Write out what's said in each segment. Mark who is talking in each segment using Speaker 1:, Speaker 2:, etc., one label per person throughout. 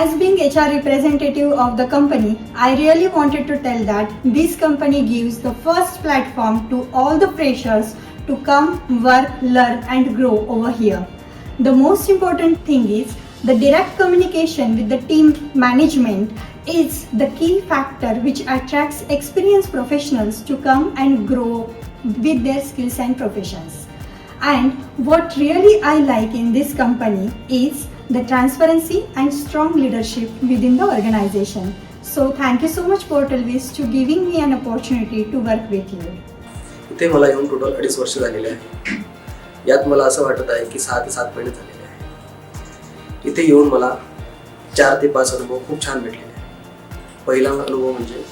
Speaker 1: As being HR representative of the company, I really wanted to tell that this company gives the first platform to all the freshers to come, work, learn and grow over here. The most important thing is the direct communication with the team management is the key factor which attracts experienced professionals to come and grow with their skills and professions. And what really I like in this company is the transparency and strong leadership within the organization. So thank you so much Portalvis to giving me an opportunity to work with you.
Speaker 2: इथे मला येऊन total 2.5 वर्ष झालेले आहे. यात मला असं वाटत आहे की 6 ते 7 महिने झालेले आहे. इथे येऊन मला 4 ते 5 अनुभव खूप छान भेटलेले आहे. पहिला अनुभव म्हणजे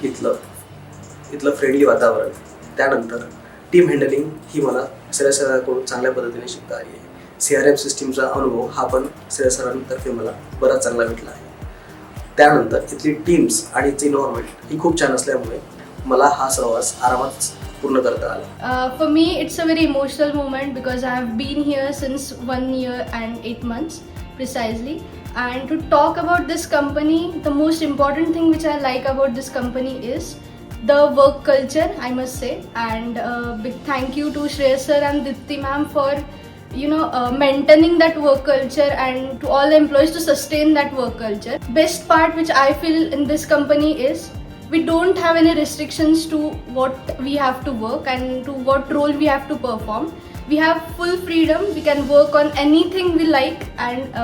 Speaker 2: इथलं फ्रेंडली वातावरण. त्यानंतर टीम हँडलिंग ही मला श्रेयस सरांकडून चांगल्या पद्धतीने शिकता आली आहे. CRM सिस्टीमचा अनुभव हा पण श्रेयस सरांतर्फे मला बराच चांगला भेटला आहे. त्यानंतर इथली टीम्स आणि इथची एन्व्हायरमेंट ही खूप छान असल्यामुळे मला हा सहवास आरामात पूर्ण करता आला.
Speaker 3: For me, it's a very emotional moment because I have been here since 1 year and 8 months precisely. And to talk about this company, the most important thing which I like about this company is the work culture, I must say. And big thank you to Shreyas sir and Dipti ma'am for maintaining that work culture, and to all the employees to sustain that work culture. Best part which I feel in this company is we don't have any restrictions to what we have to work and to what role we have to perform. We have full freedom. We can work on anything we like and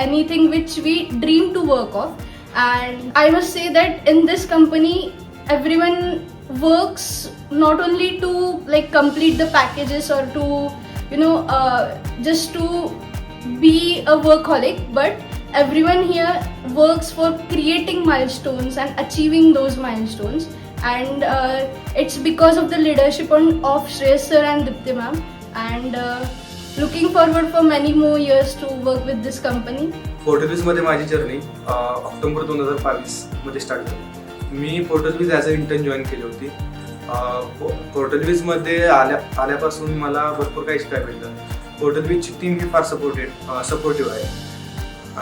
Speaker 3: anything which we dream to work of. And I must say that in this company, everyone works not only to like complete the packages or to just to be a workaholic, but everyone here works for creating milestones and achieving those milestones. And it's because of the leadership of Shreyas sir and Dipti ma'am. And looking forward for many more years to work with this company.
Speaker 4: पोर्टलविज मध्ये माझी journey October 2022 मध्ये start झाली. मी पोर्टलविज as a intern join केली होती. पोर्टलविज मध्ये आल्यापासून मला भरपूर काही शिकायला भेटलं. पोर्टलविजची टीम ही फार सपोर्टिव्ह आहे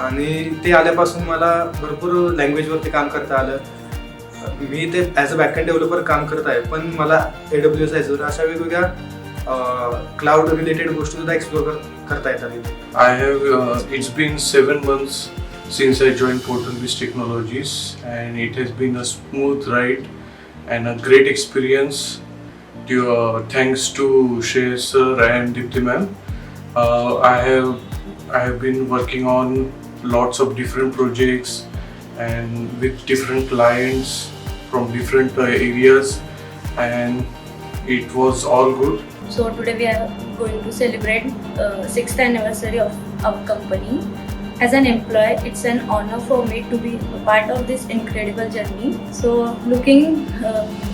Speaker 4: आणि ते आल्यापासून मला भरपूर लँग्वेजवरती काम करता आलं. मी ते ॲज अ बॅकएंड डेव्हलपर काम करत आहे, पण मला AWS Azure अशा वेगवेगळ्या क्लाउड रिलेटेड गोष्टी सुद्धा एक्सप्लोर करता येतात.
Speaker 5: It's been 7 months since I joined Portalvis Technologies, and it has been a smooth ride and a great experience. Thanks to Shreyas sir and Dipti ma'am. I have been working on lots of different projects and with different clients from different areas, and it was all good.
Speaker 6: So today we are going to celebrate 6th anniversary of our company. As an employee, it's an honor for me to be a part of this incredible journey. So looking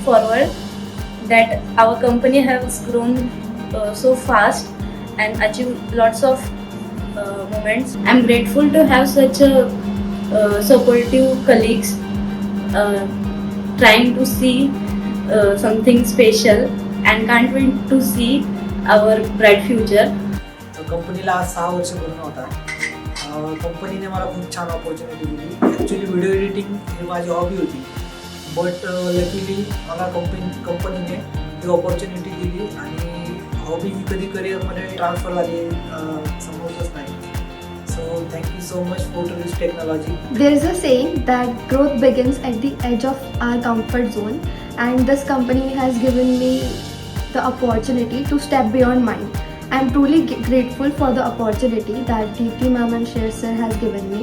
Speaker 6: forward that our company has grown so fast and achieved lots of moments. I'm grateful to have such a supportive colleagues trying to see something special and can't wait to see our bright future.
Speaker 7: कंपनीला आज 6 वर्ष पूर्ण होता. कंपनीने मला खूप छान opportunity दिली. ॲक्च्युली व्हिडिओ एडिटिंग ही माझी हॉबी होती, बट लकीली मला कंपनीने ही ऑपॉर्च्युनिटी दिली आणि हॉबी ही कधी करिअरमध्ये ट्रान्सफर झाली समजतच नाही. So thank you so much Portalvis Technology.
Speaker 8: There is a saying that growth begins at the edge of our comfort zone, and this company has given me the opportunity to step beyond mine. I am truly grateful for the opportunity that Dipti ma'am and Shreyas sir has given me,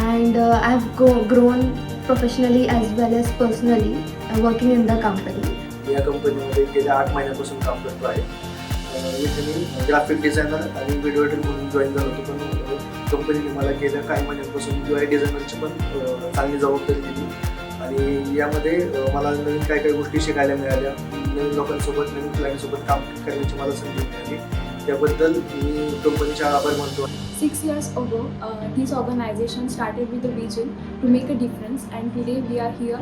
Speaker 8: and I have grown professionally as well as personally working in the company.
Speaker 2: या कंपनीमध्ये गेल्या 8 महिन्यापासून काम करतो आहे. इथे मी graphic designer आणि video editor म्हणून जॉईन झालो होतो, पण कंपनीने मला गेल्या काही महिन्यांपासून UI डिझायनरची पण चांगली जबाबदारी दिली आणि यामध्ये मला नवीन काय काही गोष्टी शिकायला मिळाल्या. नवीन लोकांसोबत नवीन क्लायंटसोबत काम करण्याची मला संधी मिळाली. त्याबद्दल मी कंपनीचे आभार मानतो.
Speaker 9: 6 years ago, this organization started with a vision to make a difference, and today we are here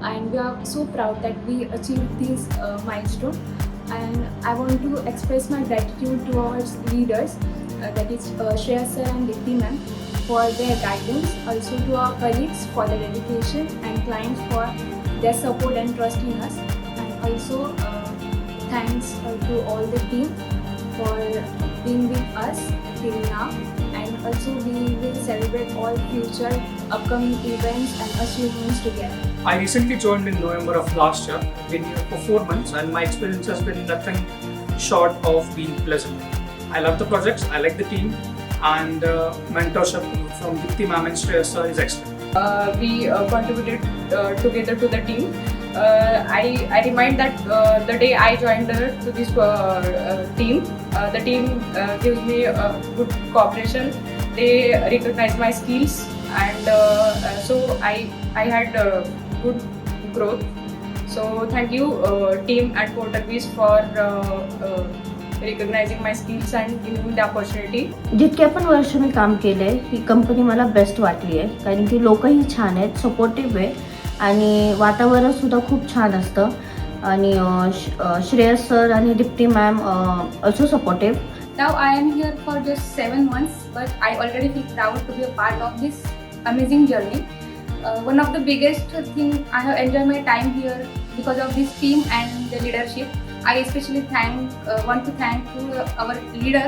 Speaker 9: and we are so proud that we achieved this milestone. And I want to express my gratitude towards leaders, that is Shreyas sir and Dipti ma'am, for their guidance, also to our colleagues for their dedication, and clients for their support and trust in us. And also thanks to all the team for being with us till now. And also we will celebrate all future upcoming events and achievements together.
Speaker 10: I recently joined in November of last year. Been here for 4 months, and my experience has been nothing short of being pleasant. I love the projects, I like the team, and mentorship from Dipti ma'am and Shreyas sir is excellent.
Speaker 11: We contributed together to the team. I remind that the day I joined to this team, the team gives me good cooperation. They recognize my skills, and so I had good growth. So thank you team at Portalvis for recognizing my skills and giving me the opportunity.
Speaker 12: जितके पण वर्ष मी काम केले ही company मला best वाटली आहे, कारण की लोकही छान आहेत, सपोर्टिव्ह आहे आणि वातावरण सुद्धा खूप छान असतं. आणि श्रेयस सर आणि Deepti ma'am also supportive.
Speaker 9: Now I am here for just 7 months, but I already feel proud to be a part of this amazing journey. One of the biggest thing I have enjoyed my time here because of this team and the leadership. I especially want to thank our leader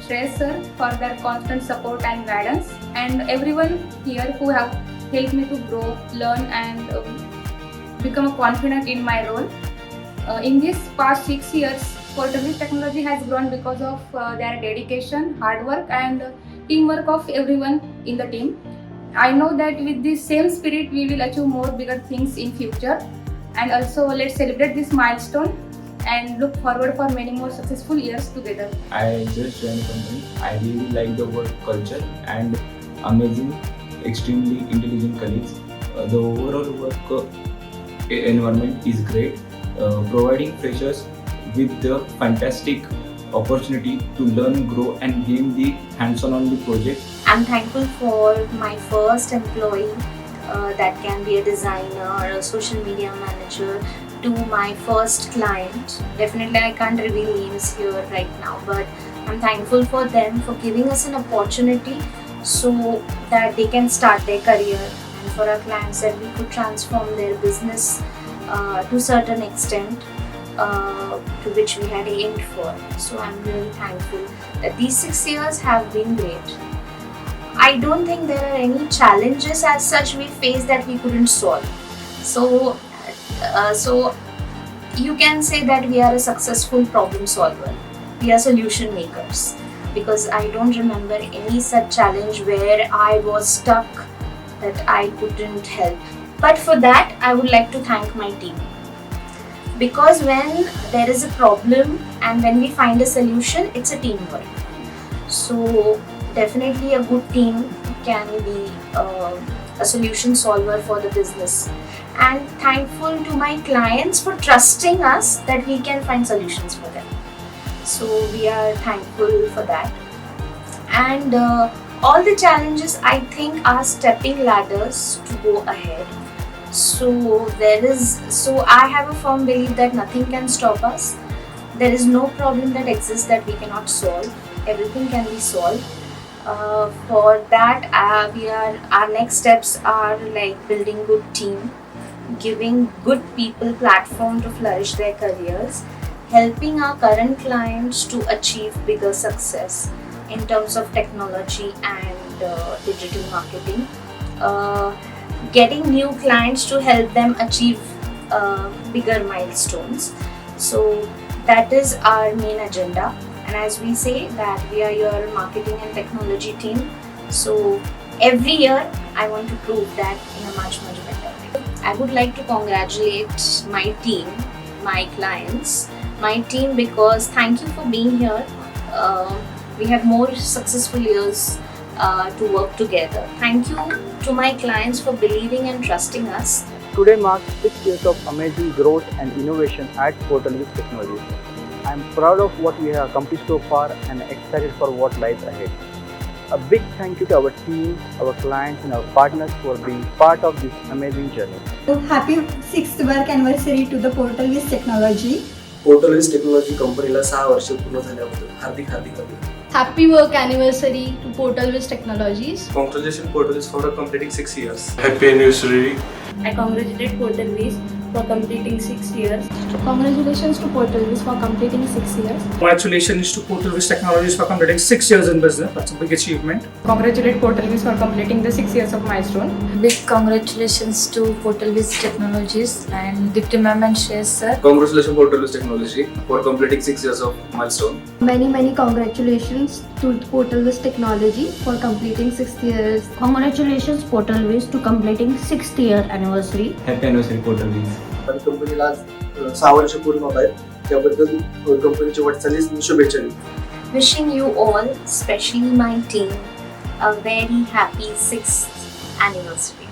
Speaker 9: Shreyas sir for their constant support and guidance, and everyone here who have helped me to grow, learn, and become confident in my role. In these past 6 years, Portalvis Technology has grown because of their dedication, hard work, and teamwork of everyone in the team. I know that with this same spirit, we will achieve more bigger things in future. And also, let's celebrate this milestone and look forward for many more successful years together.
Speaker 13: I just joined the company. I really like the work culture and amazing, extremely intelligent colleagues. The overall work environment is great, providing freshers with the fantastic opportunity to learn, grow, and gain the hands-on on the project.
Speaker 14: I'm thankful for my first employee, that can be a designer or a social media manager, to my first client. Definitely I can't reveal names here right now, but I'm thankful for them for giving us an opportunity so that they can start their career, and for our clients that we could transform their business to certain extent to which we had aimed for. So I'm really thankful that these 6 years have been great. I don't think there are any challenges as such we faced that we couldn't solve. So you can say that we are a successful problem solver. We are solution makers, because I don't remember any such challenge where I was stuck that I couldn't help. But for that, I would like to thank my team. Because when there is a problem and when we find a solution, it's a teamwork. So definitely a good team can be a solution solver for the business. And thankful to my clients for trusting us that we can find solutions for them. So we are thankful for that. And all the challenges, I think, are stepping ladders to go ahead. So I have a firm belief that nothing can stop us. There is no problem that exists that we cannot solve. Everything can be solved. For that, our next steps are like building good team, giving good people platform to flourish their careers, helping our current clients to achieve bigger success in terms of technology and digital marketing. Getting new clients to help them achieve bigger milestones. So that is our main agenda, and as we say that we are your marketing and technology team, so every year I want to prove that in a much better way. I would like to congratulate my team, my clients, my team, because thank you for being here. We have more successful years to work together. Thank you to my clients for believing and trusting us.
Speaker 15: Today marks 6 years of amazing growth and innovation at Portalvis Technologies. I am proud of what we have accomplished so far and excited for what lies ahead. A big thank you to our team, our clients, and our partners for being part of this amazing journey.
Speaker 1: Happy 6th work anniversary to the Portalvis Technology.
Speaker 2: Portalvis technology कंपनीला 6 वर्ष पूर्ण झाल्याबद्दल हार्दिक अभिनंदन.
Speaker 3: Happy work anniversary to Portalwiz Technologies.
Speaker 4: Congratulations Portalwiz for completing 6 years.
Speaker 5: Happy anniversary.
Speaker 6: I congratulate Portalwiz for completing 6 years.
Speaker 9: Congratulations to Portalwiz for completing 6 years.
Speaker 10: Congratulations to Portalwiz Technologies for completing 6 years in business. That's a big achievement.
Speaker 11: Congratulate Portalwiz for completing the 6 years of milestone.
Speaker 16: Big congratulations to Portalwiz Technologies and Dipti ma'am and Shreyas sir.
Speaker 4: Congratulations Portalwiz Technology for completing 6 years of milestone.
Speaker 8: Many congratulations to Portalwiz Technology for completing 6 years.
Speaker 12: Congratulations Portalwiz to completing 6th year anniversary.
Speaker 13: Happy anniversary Portalwiz.
Speaker 2: आणि कंपनीला आज 6 वर्ष पूर्ण होत आहेत. त्याबद्दल कंपनीच्या वाटचालीस शुभेच्छा देतो.
Speaker 14: Wishing you all, especially my team, a very happy 6th anniversary.